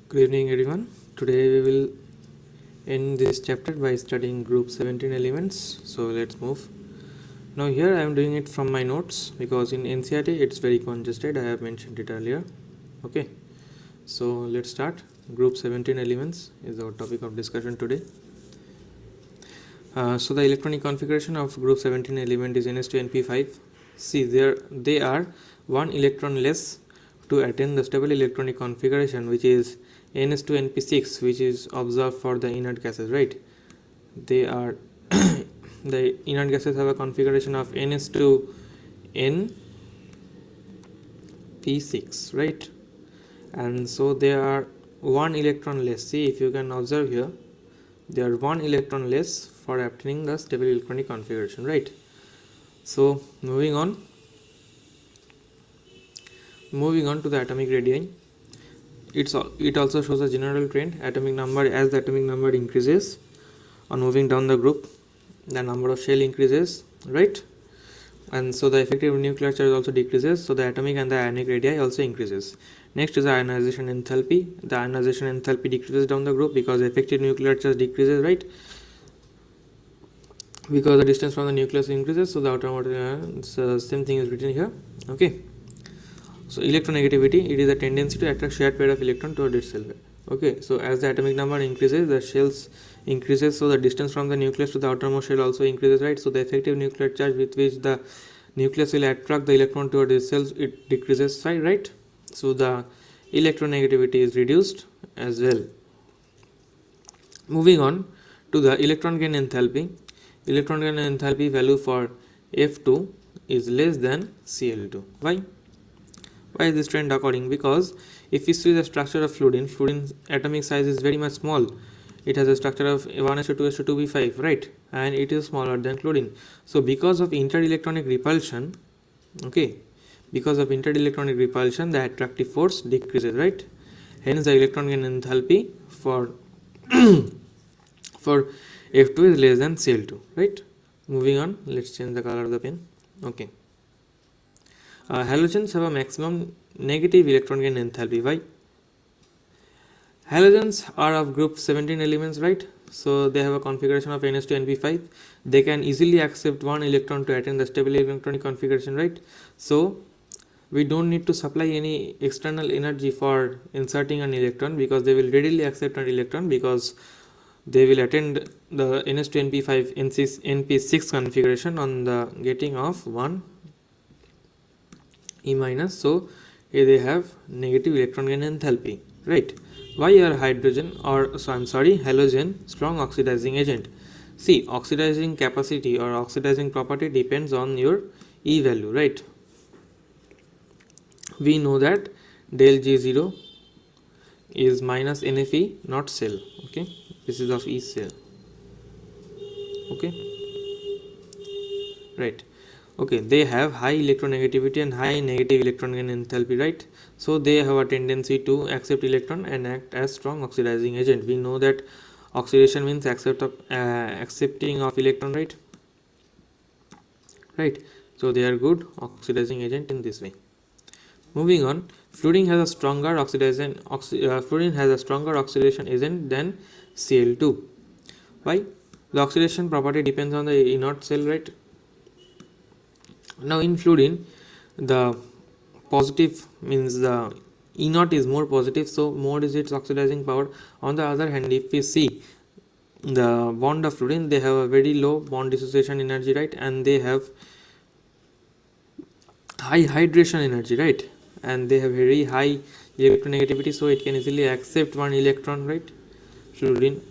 Good evening, everyone. Today we will end this chapter by studying group 17 elements. So let's move. Now here I am doing it from my notes because in NCERT it's very congested. I have mentioned it earlier. Okay. So let's start. Group 17 elements is our topic of discussion today. So the electronic configuration of group 17 element is ns2np5. See, they are one electron less to attain the stable electronic configuration, which is ns2np6, which is observed for the inert gases, right? They are the inert gases have a configuration of ns2np6, right? And so they are one electron less. See, if you can observe here, they are one electron less for obtaining the stable electronic configuration, right? So moving on to the atomic radii. It also shows a general trend. Atomic number, as the atomic number increases on moving down the group, the number of shell increases, right? And so the effective nuclear charge also decreases, so the atomic and the ionic radii also increases. Next is ionization enthalpy. The ionization enthalpy decreases down the group because the effective nuclear charge decreases, right? Because the distance from the nucleus increases, so the outer same thing is written here. Okay. So electronegativity, it is a tendency to attract shared pair of electron toward itself. Okay, so as the atomic number increases, the shells increases, so the distance from the nucleus to the outermost shell also increases, right? So the effective nuclear charge with which the nucleus will attract the electron toward itself, it decreases, right? So the electronegativity is reduced as well. Moving on to the electron gain enthalpy. Electron gain enthalpy value for F2 is less than Cl2. Why is this trend occurring? Because if you see the structure of fluorine atomic size is very much small. It has a structure of 1s2 2s2 2p5, right? And it is smaller than chlorine. So because of interelectronic repulsion, okay, because of interelectronic repulsion, the attractive force decreases, right? Hence the electron gain enthalpy for for F2 is less than Cl2, right? Moving on, let's change the color of the pen. Okay. Halogens have a maximum negative electron gain enthalpy. Why? Halogens are of group 17 elements, right? So they have a configuration of ns2np5. They can easily accept one electron to attain the stable electronic configuration, right? So we don't need to supply any external energy for inserting an electron, because they will readily accept an electron because they will attend the ns2np5 np6 configuration on the getting of 1 E minus. So here they have negative electron gain enthalpy, right? Why are halogen strong oxidizing agent? See, oxidizing capacity or oxidizing property depends on your E value, right? We know that del G0 is minus NFE, not cell. Okay, this is of E cell. Okay, right. Okay, they have high electronegativity and high negative electron gain enthalpy, right? So they have a tendency to accept electron and act as strong oxidizing agent. We know that oxidation means accepting of electron, right? So they are good oxidizing agent in this way. Moving on, fluorine has a stronger oxidation agent than Cl2. Why? The oxidation property depends on the inert cell, right? Now in fluorine, the positive means the E naught is more positive, so more is its oxidizing power. On the other hand, if we see the bond of fluorine, they have a very low bond dissociation energy, right? And they have high hydration energy, right? And they have very high electronegativity, so it can easily accept one electron, right? Fluorine.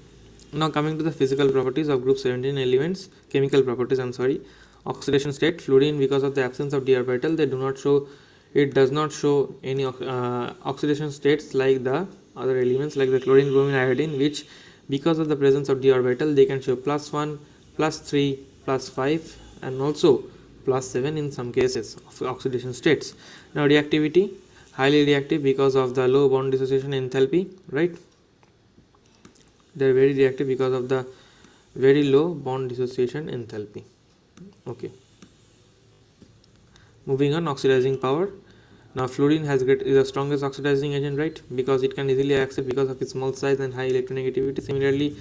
Now coming to the physical properties of group 17 elements, chemical properties, I'm sorry. Oxidation state, fluorine, because of the absence of d orbital, it does not show any oxidation states like the other elements like the chlorine, bromine, iodine, which because of the presence of d orbital they can show +1, +3, +5 and also +7 in some cases of oxidation states. Now reactivity, highly reactive because of the low bond dissociation enthalpy, right? They are very reactive because of the very low bond dissociation enthalpy. Okay. Moving on, oxidizing power. Now fluorine is the strongest oxidizing agent, right? Because it can easily accept because of its small size and high electronegativity. Similarly,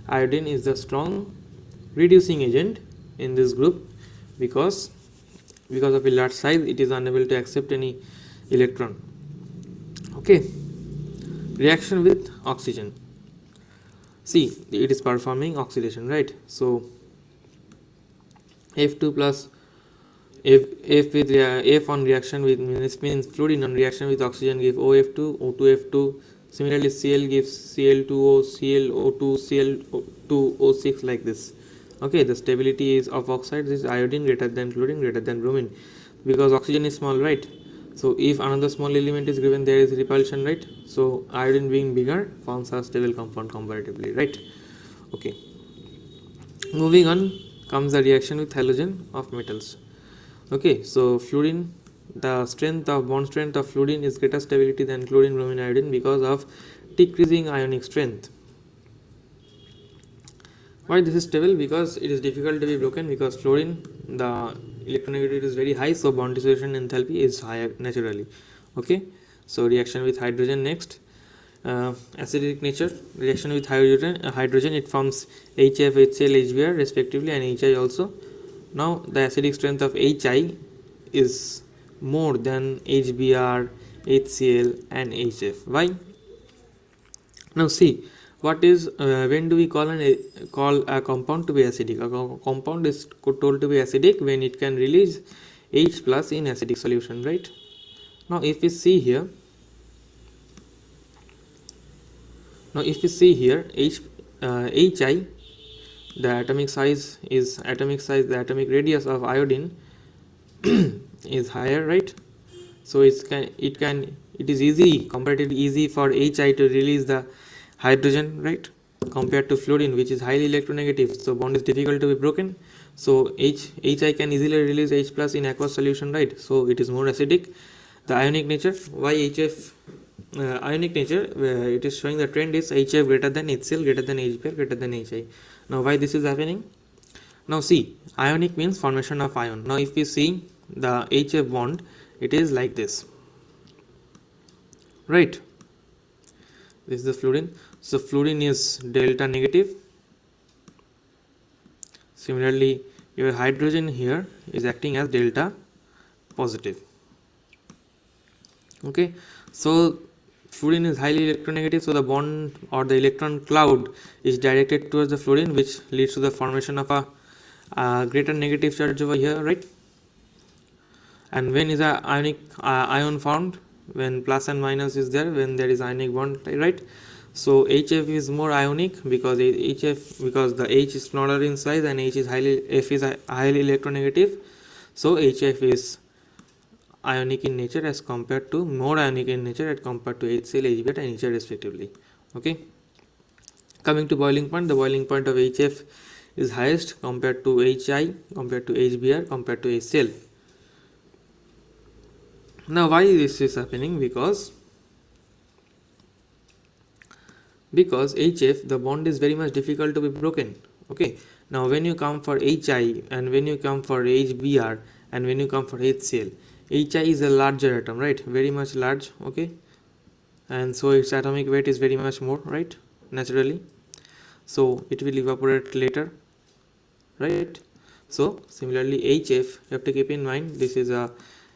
iodine is the strong reducing agent in this group because of its large size it is unable to accept any electron. Okay, reaction with oxygen. See, it is performing oxidation, right? So F2 plus F on reaction with means fluorine on reaction with oxygen give OF2, O2F2. Similarly, Cl gives Cl2O, ClO2, Cl2O6 like this. Okay, the stability is of oxides is iodine greater than chlorine greater than bromine because oxygen is small, right? So if another small element is given, there is repulsion, right? So iodine being bigger forms a stable compound comparatively, right? Okay. Moving on comes the reaction with halogen of metals. Okay, so fluorine, the bond strength of fluorine is greater stability than chlorine, bromine, iodine because of decreasing ionic strength. Why this is stable? Because it is difficult to be broken because fluorine, the electronegativity is very high, so bond dissociation enthalpy is higher naturally. Okay, so reaction with hydrogen next. Acidic nature, reaction with hydrogen it forms HF, HCl, HBr respectively and HI also. Now the acidic strength of HI is more than HBr, HCl and HF. Why? Now see, what is when do we call a compound to be acidic? A compound is told to be acidic when it can release H plus in acidic solution, right? Now if we see here, HI, the atomic radius of iodine is higher, right? So it is easy, comparatively easy for HI to release the hydrogen, right, compared to fluorine which is highly electronegative, so bond is difficult to be broken. So HI can easily release H plus in aqueous solution, right? So it is more acidic. The ionic nature, why HF? Ionic nature, it is showing the trend is HF greater than HCl greater than HBr greater than HI. Now why this is happening? Now see, ionic means formation of ion. Now if we see the HF bond, it is like this, right? This is the fluorine. So fluorine is delta negative. Similarly, your hydrogen here is acting as delta positive. Okay, so fluorine is highly electronegative, so the bond or the electron cloud is directed towards the fluorine, which leads to the formation of a greater negative charge over here, right? And when is a ionic ion formed? When plus and minus is there, when there is ionic bond, right? So HF is more ionic because the H is smaller in size and F is highly electronegative. So HF is ionic in nature as compared to more ionic in nature as compared to HCl, HBr and HI respectively. Okay. Coming to boiling point, the boiling point of HF is highest compared to HI, compared to HBr, compared to HCl. Now why this is happening? Because HF, the bond is very much difficult to be broken. Okay, now when you come for HI and when you come for HBr and when you come for HCl, HI is a larger atom, right? Very much large. Okay, and so its atomic weight is very much more, right? Naturally, so it will evaporate later, right? So similarly HF, you have to keep in mind, this is a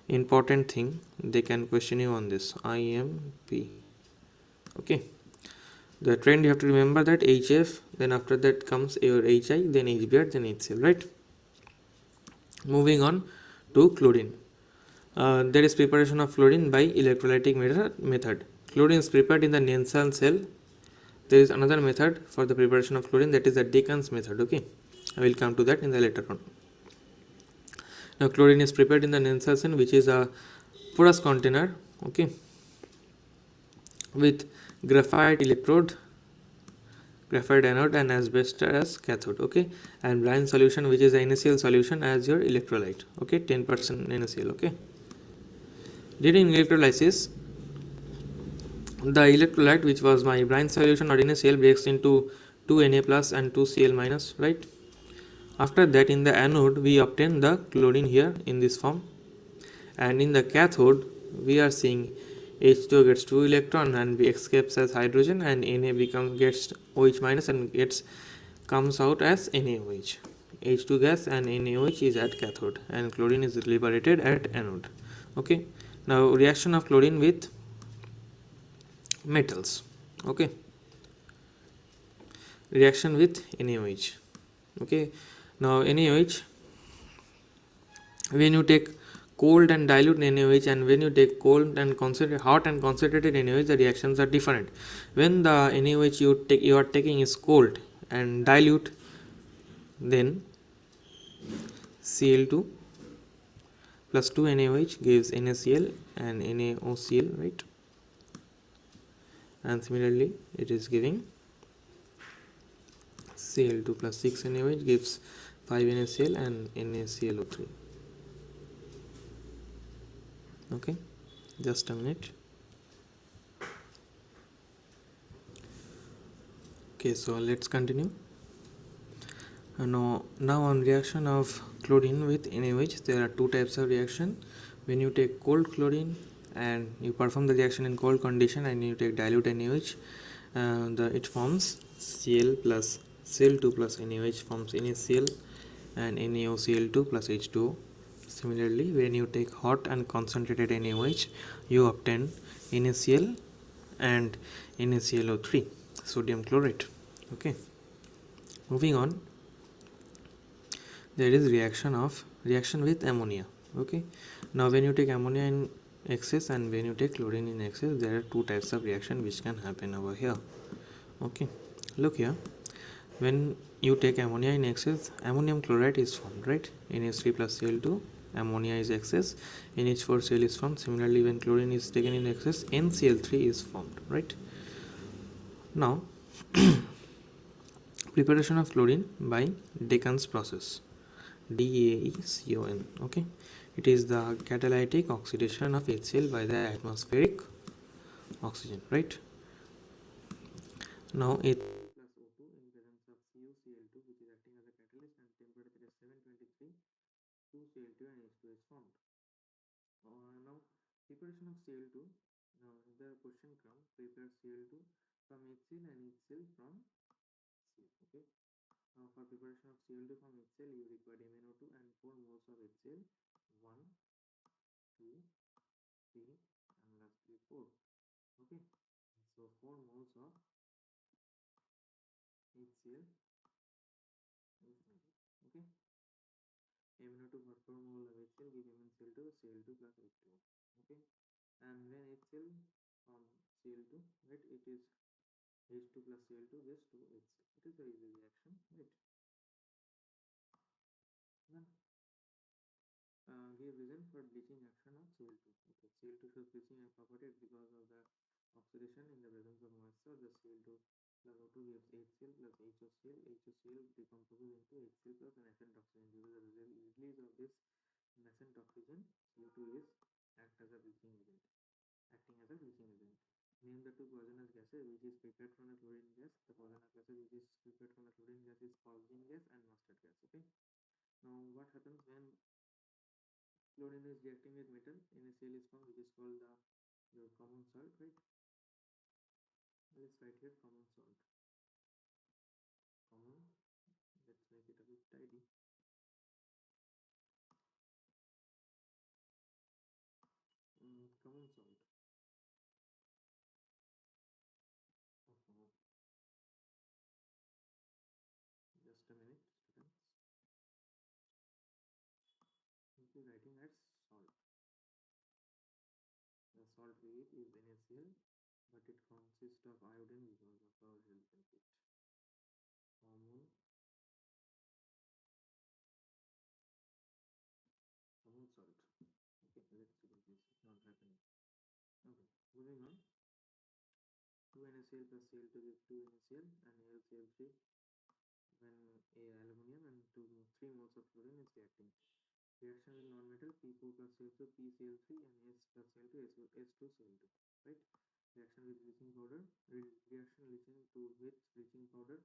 important thing, they can question you on this IMP. Okay, the trend you have to remember that HF, then after that comes your HI, then HBr, then HCl, right? Moving on to chlorine. There is preparation of chlorine by electrolytic method. Chlorine is prepared in the Nansen cell. There is another method for the preparation of chlorine, that is the Deacon's method. Okay, I will come to that in the later on. Now chlorine is prepared in the Nansen cell, which is a porous container, okay, with graphite electrode, graphite anode and asbestos as cathode, okay, and brine solution which is the NaCl solution as your electrolyte, okay, 10% NaCl, okay. During electrolysis, the electrolyte which was my brine solution or NaCl breaks into 2 Na plus and 2 Cl minus, right? After that, in the anode we obtain the chlorine here in this form, and in the cathode we are seeing H2 gets 2 electron and escapes as hydrogen, and gets OH minus and comes out as NaOH. H2 gas and NaOH is at cathode and chlorine is liberated at anode. Okay, now reaction of chlorine with metals. Okay, reaction with NaOH. Okay, now NaOH, when you take cold and dilute NaOH and when you take cold and hot and concentrated NaOH, the reactions are different. When the NaOH you are taking is cold and dilute, then Cl2 plus 2 NaOH gives NaCl and NaOCl, right? And similarly it is giving Cl2 plus 6 NaOH gives 5 NaCl and NaClO3. Okay, just a minute. Okay, so let's continue. Now on reaction of chlorine with NaOH, there are two types of reaction. When you take cold chlorine and you perform the reaction in cold condition and you take dilute NaOH, it forms Cl plus Cl2 plus NaOH forms NaCl and NaOCl2 plus H2O. Similarly, when you take hot and concentrated NaOH, you obtain NaCl and NaClO3, sodium chlorate. Okay, moving on, there is reaction with ammonia. Okay, now when you take ammonia in excess and when you take chlorine in excess, there are two types of reaction which can happen over here. Okay, look here, when you take ammonia in excess, ammonium chloride is formed, right? NH3 plus Cl2, ammonia is excess, NH4Cl is formed. Similarly, when chlorine is taken in excess, NCl3 is formed, right? Now preparation of chlorine by Deccan's process, DAECON. Okay, it is the catalytic oxidation of HCl by the atmospheric oxygen, right? Now it plus O2 in presence of CuCl2, which is acting as a catalyst, and temperature is 723, 2Cl2 and H2 is formed. Now preparation of Cl2. Now the question comes: prepare Cl2 from HCl and HCl from Cl. Okay. Now for preparation of Cl2 from HCl, you require MnO2 and 4 moles of HCl. 1, 2, 3, and lastly 4. Okay. So 4 moles of HCl is needed. Okay. MnO2 for 4 moles of HCl give MnCl2, Cl2 plus H2O. Okay. And when HCl from Cl2, right, it is H2 plus Cl2 gives 2 HCl. It is a easy reaction, right? Then give reason for bleaching action of Cl2. Okay, Cl2 shows bleaching properties because of the oxidation in the presence of moisture. The Cl2 plus O2 gives HCl plus HOCl. HOCl decomposes into HCl plus nascent oxygen. Due to the release of this nascent oxygen, CO2 is acting as a bleaching agent. Name the two poisonous gases which is prepared from a chlorine gas. The poisonous gases which is prepared from a chlorine gas is phosgene gas and mustard gas. Okay. Now what happens when chlorine is reacting with metal? NaCl is formed, which is called your common salt, right? Let's write here common salt. Common. Let's make it a bit tidy. Common salt. Just a minute, students. Simply writing as salt. The salt we eat is NaCl, but it consists of iodine because of our health benefit. Common salt. Okay, let's do this. It's not happening. Okay, moving on. 2 NaCl plus Cl2 gives 2 NaCl and AlCl3 when aluminum and 3 moles of chlorine is reacting. Reaction with non-metal P4 plus Cl2 PCl3 and S plus Cl2 S2Cl2. Right? Reaction with bleaching powder. Reaction with bleaching powder.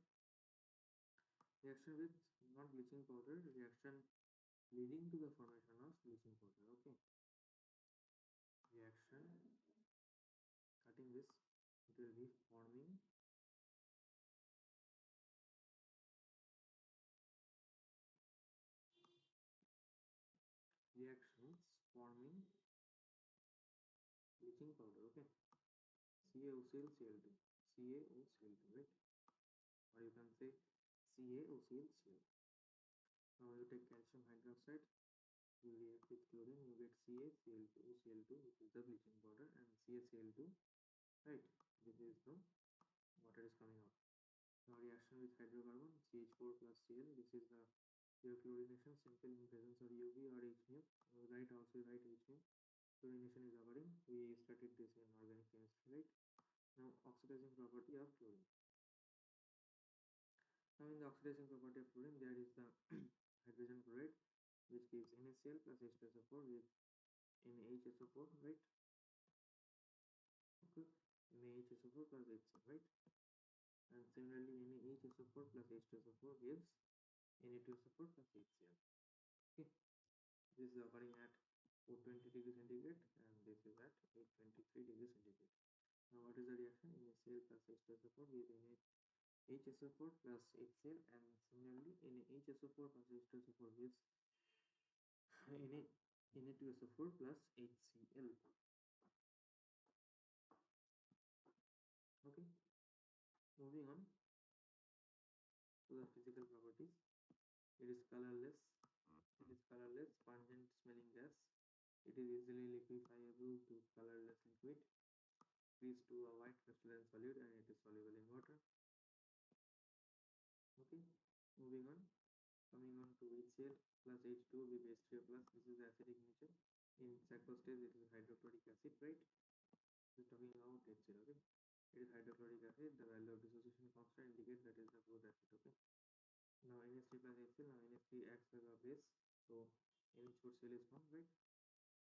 Reaction with not bleaching powder. Reaction leading to the formation of bleaching powder. Okay. reaction, cutting this, it will be forming reactions forming bleaching powder. Okay, CaOCl, CaOCl2, right? Or you can say CaOCl. Now you take calcium hydroxide, you react with chlorine, you get CaCl2, which is the bleaching powder, and CaCl2, right? This is the water is coming out. Now reaction with hydrocarbon, CH4 plus Cl, this is the pure chlorination, simple in presence of UV or HMU. Write also write HMU. Chlorination is occurring. We studied this in organic chemistry, right? Now oxidizing property of chlorine. Now in the oxidizing property of chlorine, there is the hydrogen chloride, which gives NaCl plus H2SO4 with NaHSO4, right? Okay, NaHSO4 plus HCl, right? And similarly, NaHSO4 plus H2SO4 gives Na2SO4 plus HCl. Okay, this is occurring at 420 degrees centigrade, and this is at 823 degrees centigrade. Now, what is the reaction? NaCl plus H2SO4 gives NaHSO4 plus HCl, and similarly, NaHSO4 plus H2SO4 gives Na2SO4 plus HCl. Okay, moving on to the physical properties. It is colorless. It is colorless, pungent smelling gas. It is easily liquefiable to colorless liquid. Freeze to a white crystalline solid, and it is soluble in water. Okay, moving on. Coming on to HCl plus H2 with H3O plus. This is acidic nature. In Sacco stage, it is hydrochloric acid, right? We're talking about HCl. Okay, it is hydrochloric acid. The value of dissociation constant indicates that it is a good acid. Okay. Now NH3 plus HCl. Now NH3 acts as a base, so NH4 cell is formed, right?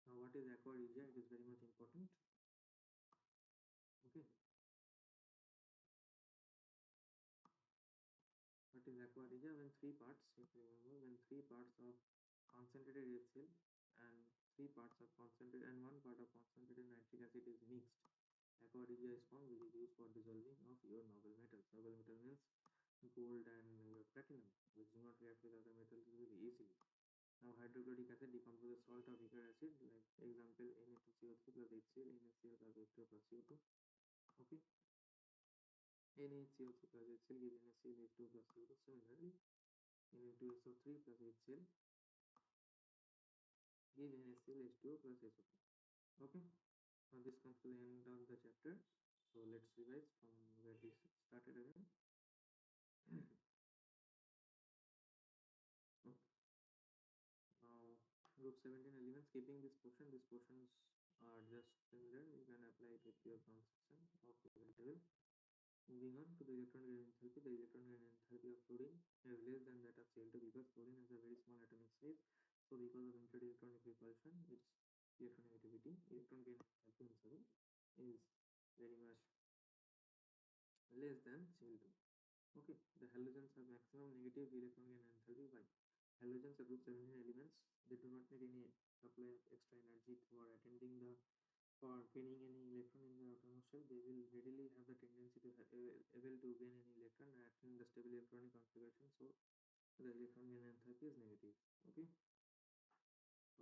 Now what is aqua regia? It is very much important. Okay. What is aqua regia? When three parts, if you remember, when three parts of concentrated HCl and three parts of concentrated and one part of concentrated nitric acid is mixed, aqua regia is formed, which is used for dissolving of your noble metals. Noble metal means gold and your platinum, which do not react with other metals very easily. Now hydrochloric acid decomposes salt of weaker acid, like example Na2CO3 plus HCl, NaCl plus H2 plus CO2. Okay. NaCO3 plus HCl gives NaCl H2 plus CO2. Similarly, Na2SO3 plus HCl gives NaCl H2O plus SO2. Okay. Now this comes to the end of the chapter. So let's revise from where we started again. Okay. Now group 17 elements. Keeping this portions are just similar. You can apply it with your conception of the table. Moving on to the electron gain enthalpy. The electron gain enthalpy of fluorine is less than that of Cl2 because fluorine has a very small atomic size. So because of inter-electronic repulsion, its electronegativity, electron gain enthalpy is very much less than Cl2. Okay, the halogens have maximum negative electron gain enthalpy. Why? Halogens are group 17 elements. They do not need any supply of extra energy for attending the for gaining any electron in the outermost shell. They will readily have the tendency to able to gain any electron and attend the stable electronic configuration. So the electron gain enthalpy is negative. Okay.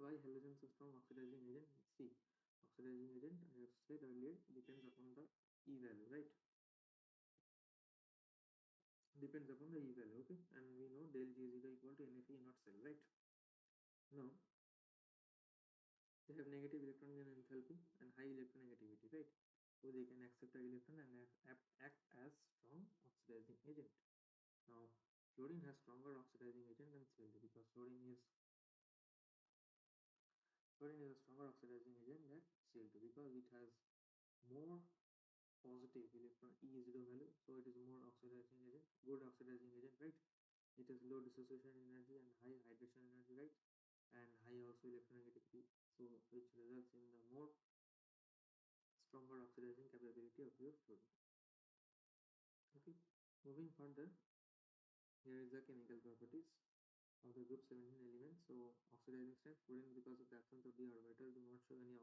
Why halogens are strong oxidizing agent? See, oxidizing agent, I have said earlier, depends upon the E value, right? Depends upon the E value. Okay, and we know del G is equal to NFE not cell, right? Now they have negative electron gain enthalpy and high electronegativity, right? So they can accept the electron and act as strong oxidizing agent. Now fluorine has stronger oxidizing agent than Cl2 because fluorine is a stronger oxidizing agent than Cl2 because it has more positive electron E0 value, so it is more oxidizing agent, good oxidizing agent, right? It has low dissociation energy and high hydration energy, right? And high also electronegativity, so which results in the more stronger oxidizing capability of your fluorine. Okay, moving further, here is the chemical properties of the group 17 elements. So oxidizing strength, fluorine because of the absence of d orbital do not show any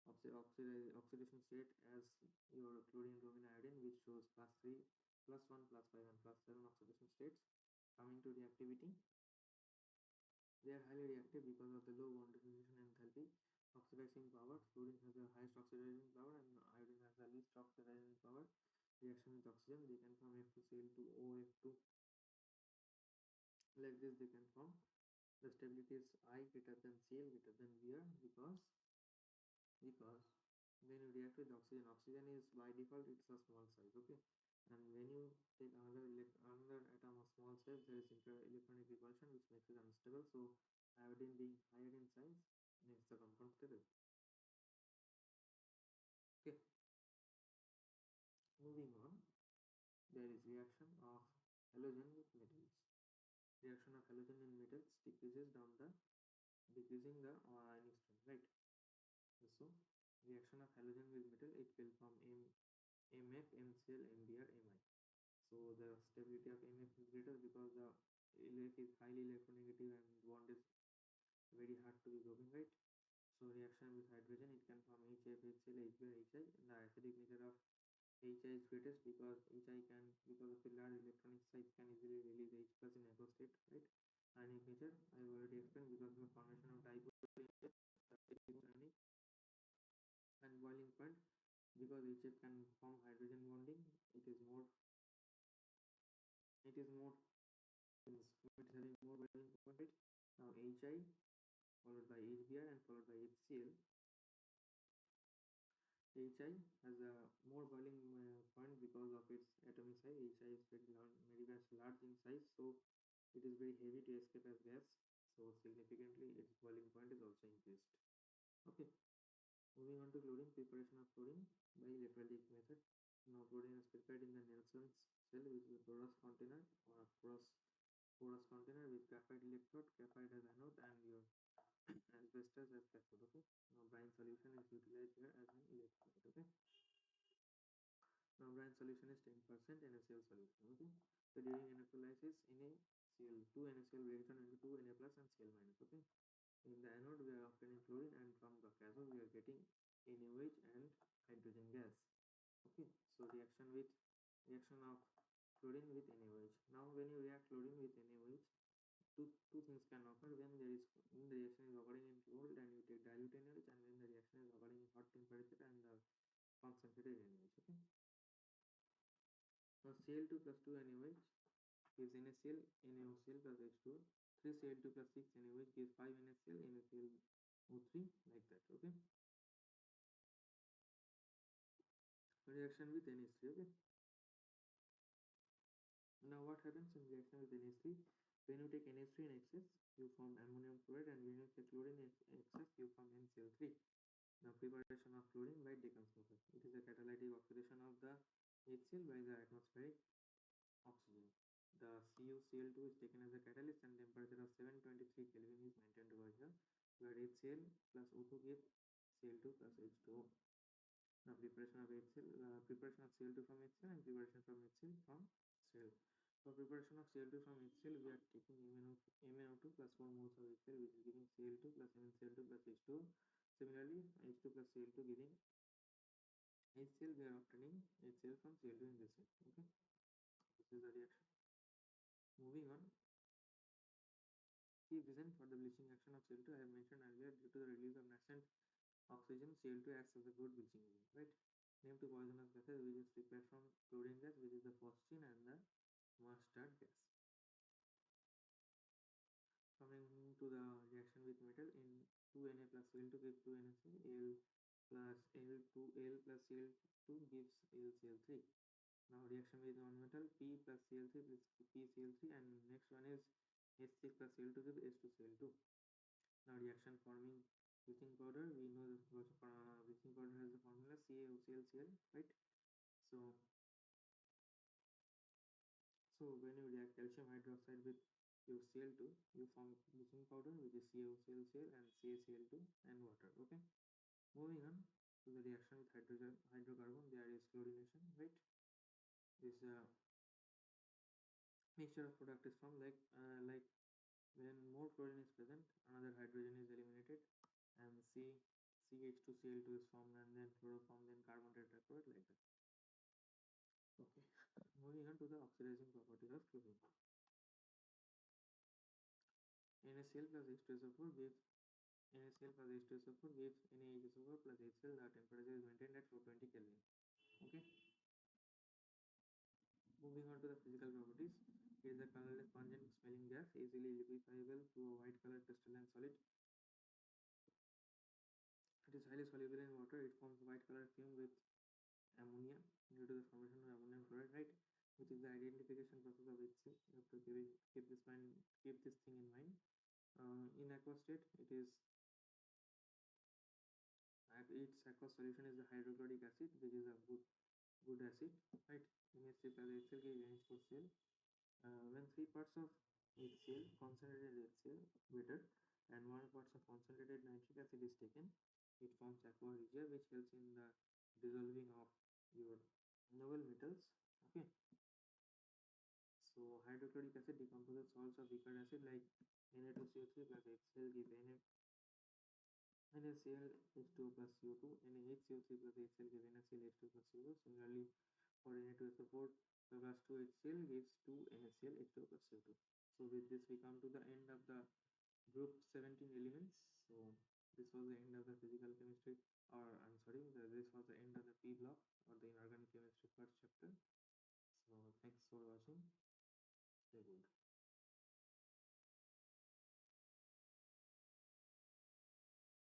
oxidation state as your chlorine, bromine, iodine, which shows +3, +1, +5, and +7 oxidation states. Coming to reactivity, they are highly reactive because of the low bond dissociation enthalpy. Oxidizing power, fluorine has the highest oxidizing power and iodine has the least oxidizing power. Reaction with oxygen, they can form F2Cl2OF2. Like this they can form. The stability is I greater than Cl greater than Br because when you react with oxygen is by default it's a small size, okay, and when you take another atom of small size, there is electronic repulsion which makes it unstable. So iodine being higher in size makes the compound stable. Okay, moving on, there is reaction of halogen with metals. Reaction of halogen in metals decreasing the ionic strength, right? So reaction of halogen with metal, it will form MF, MCl, MBr, Mi. So the stability of MF is greater because the elect is highly electronegative and bond is very hard to be broken, right? So reaction with hydrogen, it can form HF, HCl, HBr, HI. And the acidic nature of HI is greatest because because of the large electronic size, can easily release H plus in aqueous state, right? Ionic nature, I have already explained because of the formation of dipole ionic. And boiling point, because HF can form hydrogen bonding, it is more it is having more boiling point, right? Now HI followed by HBr and followed by HCl. HI has a more boiling point because of its atomic size. HI is very large in size, so it is very heavy to escape as gas. So significantly, its boiling point is also increased. Okay, moving on to chlorine, preparation of chlorine by electrolytic method. Now chlorine is prepared in the Nelson's cell, which is a porous container or a porous container with graphite electrode, graphite as anode, and your asbestos as cathode. Okay, now brine solution is utilized here as an electrolyte. Okay, now brine solution is 10% NaCl solution. Okay, so during electrolysis, NaCl2 NaCl breaks down into 2 Na plus and Cl minus. Okay, in the anode we are obtaining chlorine, and from the cathode we are getting NaOH and hydrogen gas. Okay, so reaction of chlorine with NaOH. Now when you react chlorine with NaOH, two things can occur. When the reaction is occurring in cold and you take dilute NaOH, and when the reaction is occurring in hot temperature and the concentrated NaOH. Okay, now Cl2 plus 2 NaOH gives NaCl, NaOCl plus H2O. 3 Cl2 plus 6 NaOH gives 5 NaCl, NaClO3, like that. Okay, reaction with NH3. Okay, now what happens in reaction with NH3? When you take NH3 in excess, you form ammonium chloride, and when you take chlorine in excess, you form NCl3. Now preparation of chlorine by Deccan-Smoker. It is a catalytic oxidation of the HCl by the atmospheric oxygen. The CuCl2 is taken as a catalyst, and temperature of 723 Kelvin is maintained over here, where HCl plus O2 gives Cl2 plus H2O. Now preparation of preparation of Cl2 from HCl and preparation from HCl from Cl. For preparation of Cl2 from HCl, we are taking MnO2 plus 4 moles of HCl, which is giving Cl2 plus MnCl2 plus H2O. Similarly, H2 plus Cl2 giving HCl, we are obtaining HCl from Cl2 in this way. Okay, this is the reaction. Moving on, key reason for the bleaching action of Cl2 I have mentioned earlier. Due to the release of nascent oxygen, Cl2 acts as a good bleaching agent, right? Name two poisonous gases which is prepared from chlorine gas, which is the phosgene and the mustard gas. Coming to the reaction with metal, in 2Na plus Cl2 gives 2NaCl, Al plus L2L plus Cl2 gives LCl3. Now reaction with non-metal, P plus Cl3 plus PCl3, and next one is H6 plus Cl2 gives H2Cl2. Now reaction forming bleaching powder, we know the bleaching powder has the formula CaOClCl, right? So when you react calcium hydroxide with your Cl2, you form bleaching powder, which is CaOClCl and CaCl2 and water. Okay, moving on to the reaction with hydrocarbon, there is chlorination, right? This mixture of product is formed like when more chlorine is present, another hydrogen is eliminated, and CH2Cl2 is formed, and then chloroform, then carbon tetrachloride, like that. Okay, moving on to the oxidizing properties of chlorine. NaCl plus H2SO4 gives NaCl plus H2SO4 gives NaHSO4 plus HCl. The temperature is maintained at 420 Kelvin. Okay. Moving on to the physical properties. It is a colorless, pungent smelling gas, easily liquefiable through a white colored crystalline solid. It is highly soluble in water. It forms white colored fume with ammonia due to the formation of ammonium chloride, right? Which is the identification process of HCl. You have to keep this thing in mind. In aqueous state, its aqueous solution is the hydrochloric acid, which is a good acid, right? NaCl plus HCl gives NH4Cl. When 3 parts of HCl, concentrated HCl, better, and 1 parts of concentrated nitric acid is taken, it forms aqua regia, which helps in the dissolving of your noble metals. Okay. So hydrochloric acid decomposes salts of weaker acid like Na2CO3 plus HCl give NaCl H2O plus CO2, NaHCO3 plus HCl give NaCl H2 plus CO2. Similarly, for Na2SO4 plus 2 HCl gives 2 NaCl H2O plus CO2. So with this we come to the end of the group 17 elements. So this was the end of the physical chemistry, or I'm sorry, this was the end of the P block or the inorganic chemistry first chapter. So thanks for watching. Stay good.